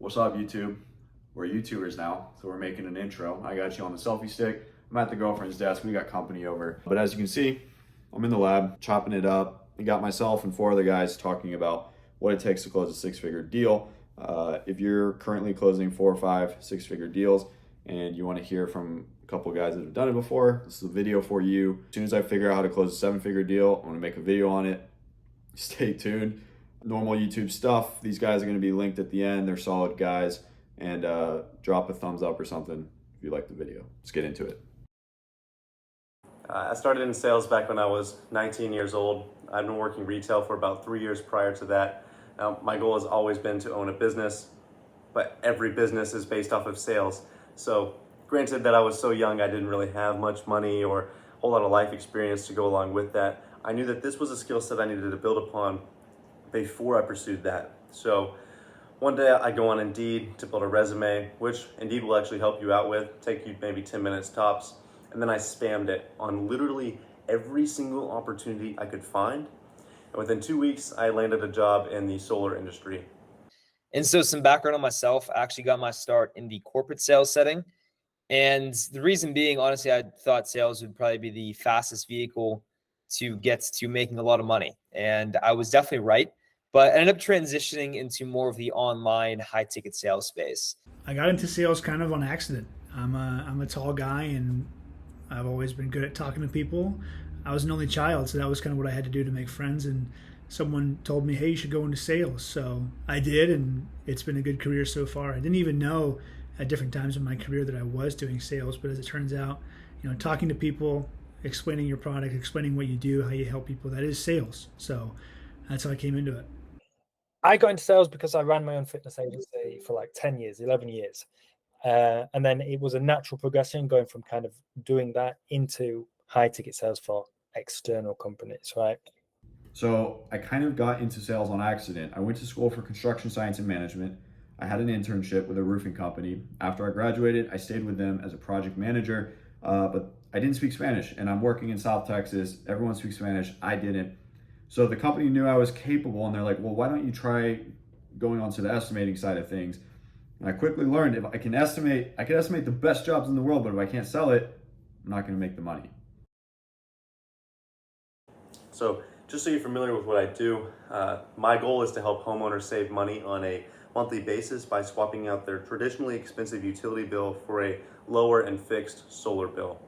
What's up, YouTube? We're YouTubers now, so we're making an intro. I got you on the selfie stick. I'm at the girlfriend's desk. We got company over. But as you can see, I'm in the lab chopping it up. I got myself and 4 other guys talking about what it takes to close a 6-figure deal. If you're currently closing 4 or 5 6-figure deals and you want to hear from a couple guys that have done it before, this is a video for you. As soon as I figure out how to close a 7-figure deal, I'm going to make a video on it. Stay tuned. Normal YouTube stuff. These guys are going to be linked at the end. They're solid guys. And drop a thumbs up or something if you like the video. Let's get into it. I started in sales back when I was 19 years old. I've been working retail for about 3 years prior to that. Now, my goal has always been to own a business, but every business is based off of sales. So granted that I was so young, I didn't really have much money or a whole lot of life experience to go along with that. I knew that this was a skill set I needed to build upon before I pursued that. So one day I go on Indeed to build a resume, which Indeed will actually help you out with, take you maybe 10 minutes tops. And then I spammed it on literally every single opportunity I could find. And within 2 weeks, I landed a job in the solar industry. And so some background on myself, I actually got my start in the corporate sales setting. And the reason being, honestly, I thought sales would probably be the fastest vehicle to get to making a lot of money. And I was definitely right, but I ended up transitioning into more of the online high ticket sales space. I got into sales kind of on accident. I'm a tall guy and I've always been good at talking to people. I was an only child, so that was kind of what I had to do to make friends. And someone told me, hey, you should go into sales. So I did, and it's been a good career so far. I didn't even know at different times in my career that I was doing sales, but as it turns out, talking to people, explaining your product, explaining what you do, how you help people, that is sales. So that's how I came into it. I got into sales because I ran my own fitness agency for like 10 years, 11 years. And then it was a natural progression going from kind of doing that into high ticket sales for external companies, right? So I kind of got into sales on accident. I went to school for construction science and management. I had an internship with a roofing company. After I graduated, I stayed with them as a project manager, but I didn't speak Spanish, and I'm working in South Texas. Everyone speaks Spanish. I didn't. So the company knew I was capable, and they're like, well, why don't you try going on to the estimating side of things? And I quickly learned if I can estimate the best jobs in the world, but if I can't sell it, I'm not going to make the money. So just so you're familiar with what I do, my goal is to help homeowners save money on a monthly basis by swapping out their traditionally expensive utility bill for a lower and fixed solar bill.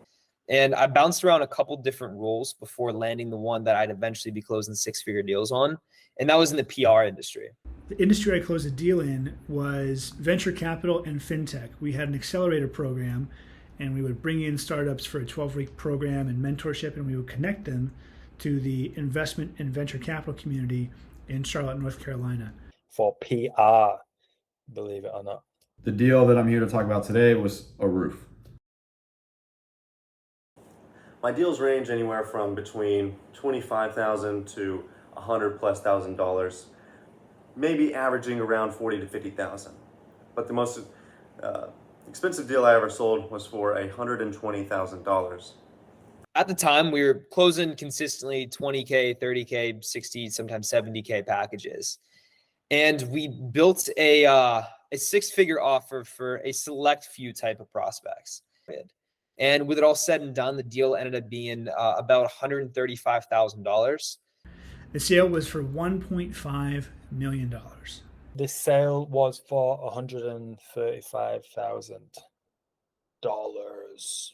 And I bounced around a couple different roles before landing the one that I'd eventually be closing 6-figure deals on. And that was in the PR industry. The industry I closed a deal in was venture capital and fintech. We had an accelerator program, and we would bring in startups for a 12-week program and mentorship, and we would connect them to the investment and venture capital community in Charlotte, North Carolina. For PR, believe it or not. The deal that I'm here to talk about today was a roof. My deals range anywhere from between $25,000 to $100,000+, maybe averaging around $40,000 to $50,000. But the most expensive deal I ever sold was for $120,000. At the time, we were closing consistently 20K, 30K, 60, sometimes 70K packages. And we built a 6-figure offer for a select few type of prospects. And with it all said and done, the deal ended up being about $135,000. The sale was for $1.5 million. The sale was for $135,000.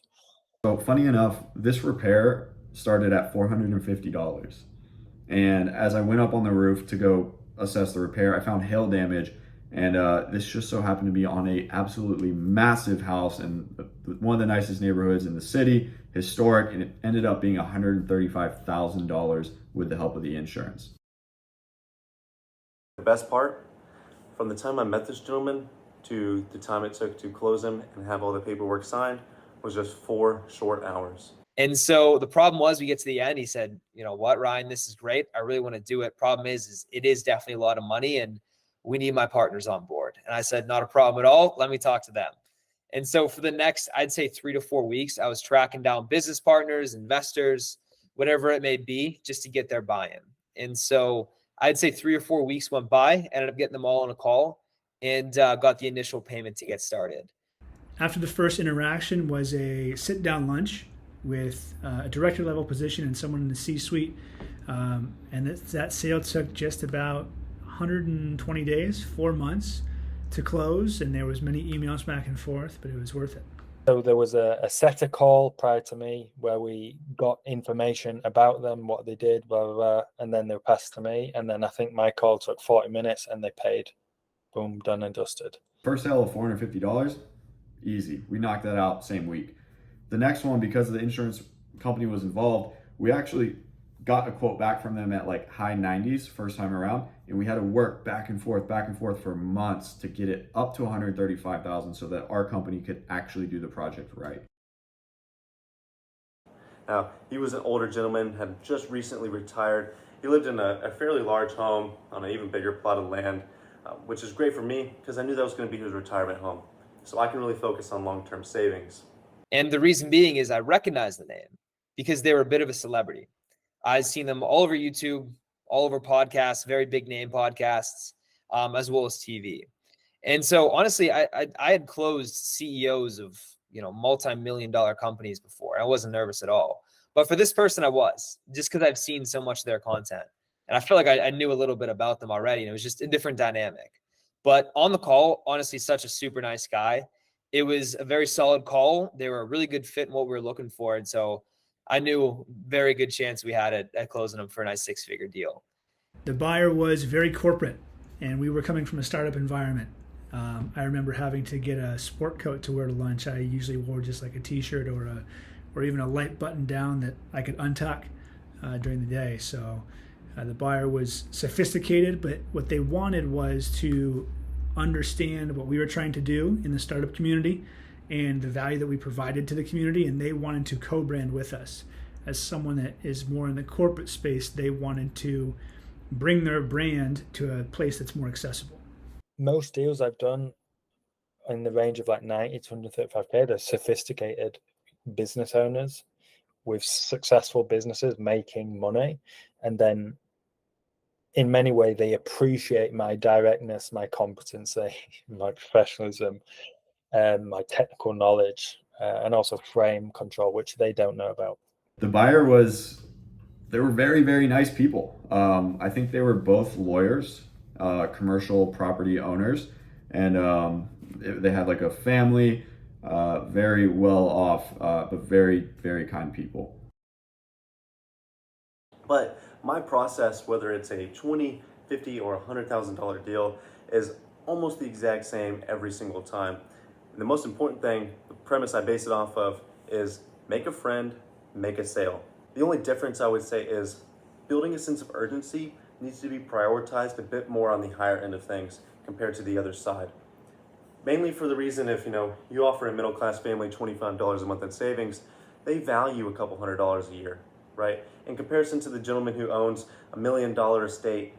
So funny enough, this repair started at $450. And as I went up on the roof to go assess the repair, I found hail damage. And this just so happened to be on a absolutely massive house in one of the nicest neighborhoods in the city, historic, and it ended up being $135,000 with the help of the insurance. The best part, from the time I met this gentleman to the time it took to close him and have all the paperwork signed, was just 4 short hours. And so the problem was, we get to the end, he said, you know what, Ryan, this is great. I really want to do it. Problem is it is definitely a lot of money and we need my partners on board. And I said, not a problem at all. Let me talk to them. And so for the next, I'd say 3 to 4 weeks, I was tracking down business partners, investors, whatever it may be, just to get their buy-in. And so I'd say 3 or 4 weeks went by, ended up getting them all on a call. and got the initial payment to get started. After the first interaction was a sit-down lunch with a director level position and someone in the C-suite, and that sale took just about 120 days, 4 months to close, and there was many emails back and forth, but it was worth it. So there was a setter call prior to me where we got information about them, what they did, blah, blah, blah, and then they were passed to me. And then I think my call took 40 minutes and they paid. Boom, done and dusted. First sale of $450, easy. We knocked that out same week. The next one, because the insurance company was involved, we actually got a quote back from them at like high 90s first time around, and we had to work back and forth for months to get it up to 135,000 so that our company could actually do the project right. Now, he was an older gentleman, had just recently retired. He lived in a fairly large home on an even bigger plot of land, which is great for me because I knew that was going to be his retirement home. So I can really focus on long-term savings. And the reason being is I recognize the name because they were a bit of a celebrity. I've seen them all over YouTube, all over podcasts, very big name podcasts, as well as TV. And so honestly, I had closed CEOs of, multi-million-dollar companies before. I wasn't nervous at all. But for this person, I was, just because I've seen so much of their content. And I feel like I knew a little bit about them already. And it was just a different dynamic. But on the call, honestly, such a super nice guy. It was a very solid call. They were a really good fit in what we were looking for. And so I knew very good chance we had at closing them for a nice six-figure deal. The buyer was very corporate, and we were coming from a startup environment. I remember having to get a sport coat to wear to lunch. I usually wore just like a t-shirt or even a light button down that I could untuck during the day. So the buyer was sophisticated, but what they wanted was to understand what we were trying to do in the startup community and the value that we provided to the community, and they wanted to co-brand with us. As someone that is more in the corporate space, they wanted to bring their brand to a place that's more accessible. Most deals I've done in the range of like 90 to 135K, they're sophisticated business owners with successful businesses making money. And then in many ways, they appreciate my directness, my competency, my professionalism, my technical knowledge, and also frame control, which they don't know about. The buyer they were very, very nice people. I think they were both lawyers, commercial property owners, and they had like a family, very well off, but very, very kind people. But my process, whether it's a $20,000, $50,000, or $100,000 deal, is almost the exact same every single time. And the most important thing, the premise I base it off of, is make a friend, make a sale. The only difference I would say is building a sense of urgency needs to be prioritized a bit more on the higher end of things compared to the other side. Mainly for the reason if you offer a middle-class family $25 a month in savings, they value a couple $100 a year, right? In comparison to the gentleman who owns $1 million estate,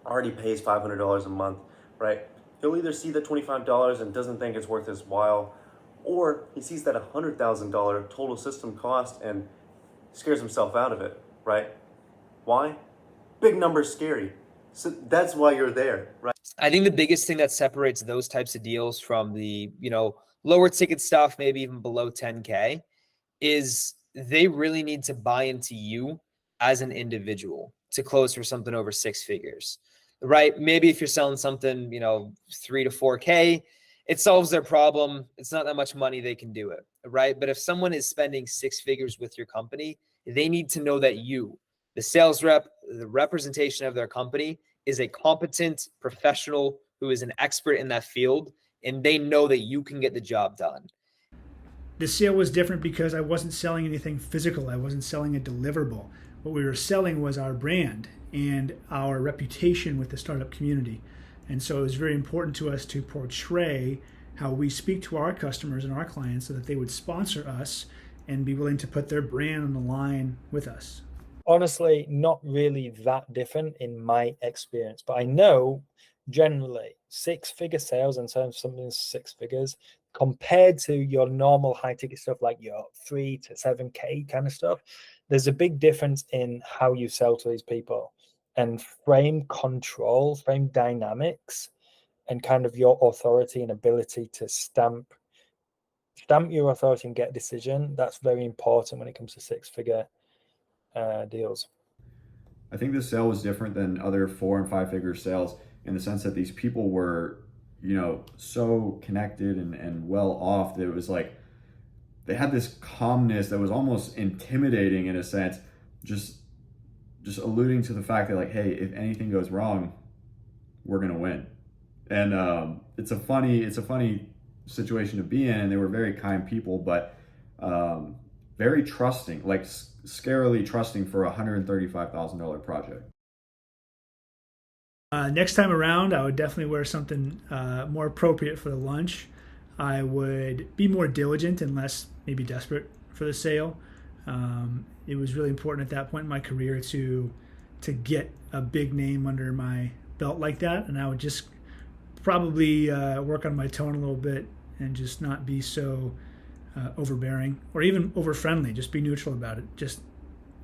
already pays $500 a month, right? He'll either see the $25 and doesn't think it's worth his while, or he sees that $100,000 total system cost and scares himself out of it, right? Why? Big number's scary. So that's why you're there, right? I think the biggest thing that separates those types of deals from the, lower ticket stuff, maybe even below 10K, is they really need to buy into you as an individual to close for something over six figures, right? Maybe if you're selling something, 3 to 4K, it solves their problem. It's not that much money, they can do it, right? But if someone is spending six figures with your company, they need to know that you, the sales rep, the representation of their company, is a competent professional who is an expert in that field, and they know that you can get the job done. The sale was different because I wasn't selling anything physical. I wasn't selling a deliverable. What we were selling was our brand and our reputation with the startup community. And so it was very important to us to portray how we speak to our customers and our clients so that they would sponsor us and be willing to put their brand on the line with us. Honestly, not really that different in my experience, but I know generally six-figure sales in terms of something six figures compared to your normal high-ticket stuff like your 3 to 7K kind of stuff, there's a big difference in how you sell to these people. And frame control, frame dynamics and kind of your authority and ability to stamp your authority and get a decision. That's very important when it comes to six-figure deals. I think this sale was different than other 4 and 5 figure sales in the sense that these people were, so connected and well off that it was like they had this calmness that was almost intimidating in a sense, just alluding to the fact that, like, hey, if anything goes wrong, we're gonna win. And it's a funny situation to be in. And they were very kind people, but very trusting, like scarily trusting for a $135,000 project. Next time around, I would definitely wear something more appropriate for the lunch. I would be more diligent and less maybe desperate for the sale. It was really important at that point in my career to get a big name under my belt like that, and I would just probably work on my tone a little bit and just not be so overbearing or even over friendly. Just be neutral about it. Just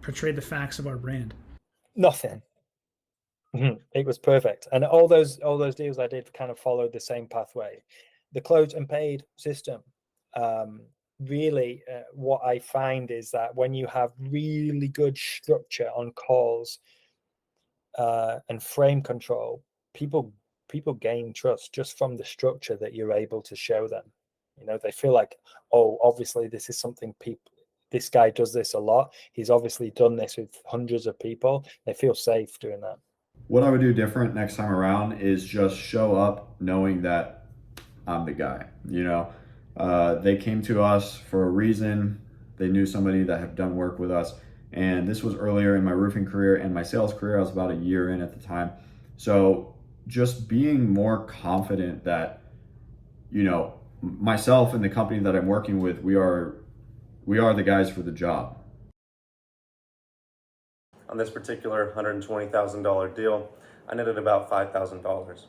portray the facts of our brand. Nothing. It was perfect, and all those deals I did kind of followed the same pathway. The closed and paid system. Really, what I find is that when you have really good structure on calls and frame control, people gain trust just from the structure that you're able to show them. They feel like, oh, obviously this is something this guy does this a lot. He's obviously done this with hundreds of people. They feel safe doing that. What I would do different next time around is just show up knowing that I'm the guy. They came to us for a reason. They knew somebody that had done work with us. And this was earlier in my roofing career and my sales career. I was about a year in at the time. So just being more confident that, myself and the company that I'm working with, we are the guys for the job. On this particular $120,000 deal, I netted about $5,000.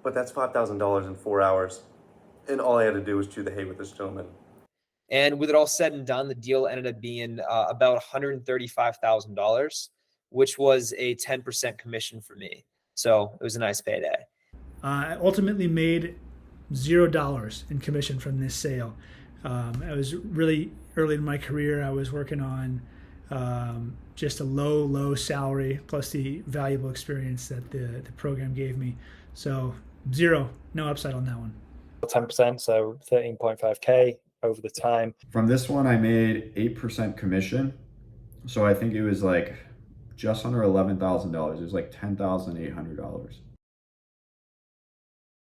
But that's $5,000 in 4 hours. And all I had to do was chew the hay with this gentleman. And with it all said and done, the deal ended up being about $135,000, which was a 10% commission for me. So it was a nice payday. I ultimately made $0 in commission from this sale. I was really early in my career. I was working on just a low salary plus the valuable experience that the program gave me. So 0, no upside on that one. 10%, so 13.5K over the time. From this one, I made 8% commission. So I think it was like just under $11,000. It was like $10,800.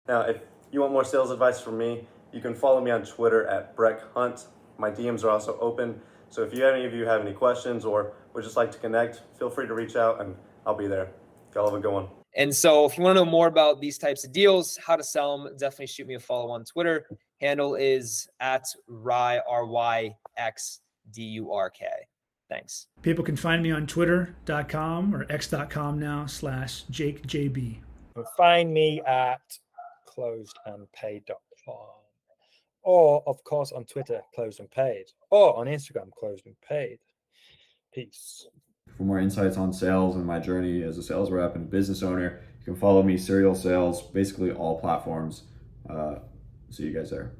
Now, if you want more sales advice from me, you can follow me on Twitter at Breck Hunt. My DMs are also open. So if any of you have any questions or would just like to connect, feel free to reach out and I'll be there. Y'all have a good one. And so if you want to know more about these types of deals, how to sell them, definitely shoot me a follow on Twitter. Handle is at RYXDURK. Thanks. People can find me on twitter.com or x.com now /JakeJB. Find me at closedandpaid.com. Or, of course, on Twitter, Closed and Paid. Or on Instagram, Closed and Paid. Peace. For more insights on sales and my journey as a sales rep and business owner, you can follow me, Serial Sales, basically all platforms. See you guys there.